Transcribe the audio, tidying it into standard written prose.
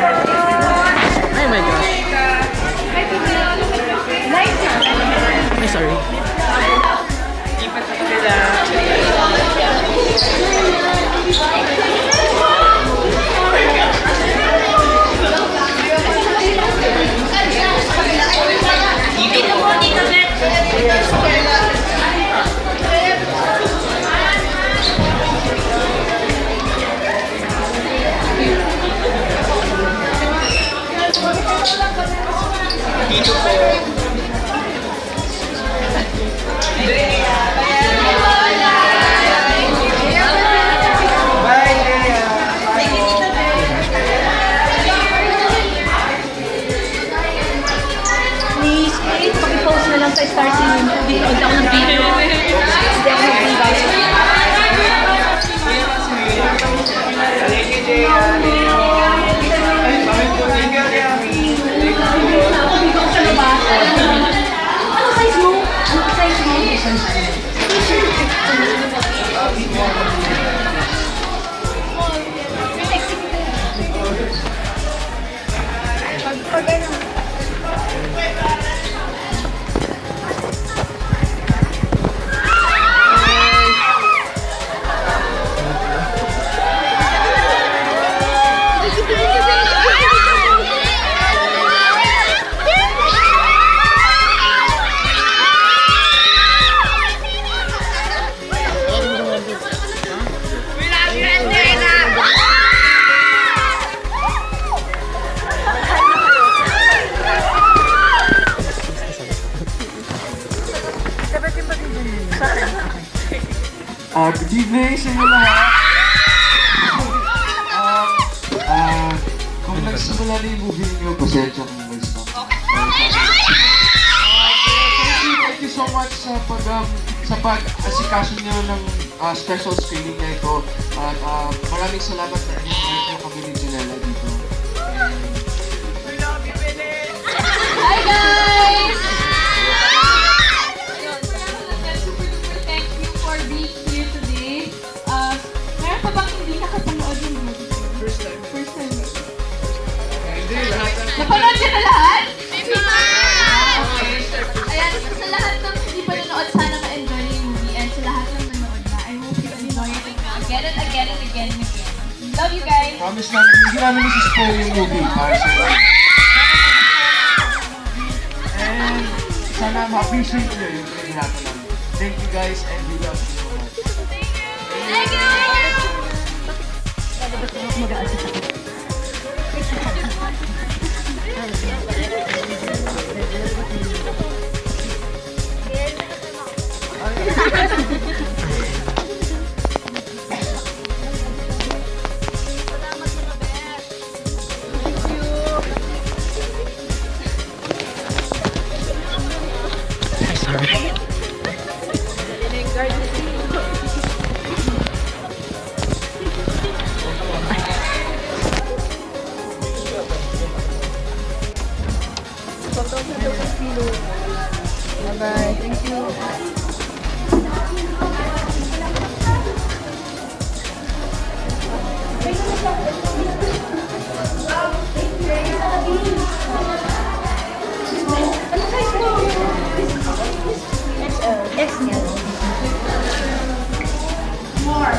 Ay my gosh. Ay, sorry. Dito po. Please, paki-post na lang sa starting video. Hindi ako ng video. Hindi ako ng video. Ano size mo? Ano size mo? Pag ano? Good evening sa inyo lahat. Kung nagsimula na yung movie niyo, pasensya kung may stop. Thank you so much sa pag-asikaso niyo ng special screening na ito. At maraming salamat na invite niyo kami ni Janela dito. Hi guys! Napanood niyo na lahat? Ayan, sa lahat ng hindi pa nanood, sana ma-enjoy yung movie. And sa lahat ng nanood na, I hope you enjoy it again and again and again and again. Love you guys! Promise namin, hindi namin isi-spoil yung movie para sa inyo. And sana ma-appreciate nyo yung pinahirapan namin. Thank you guys and we love you so much. Thank you! Bye-bye. Thank you. XL. More.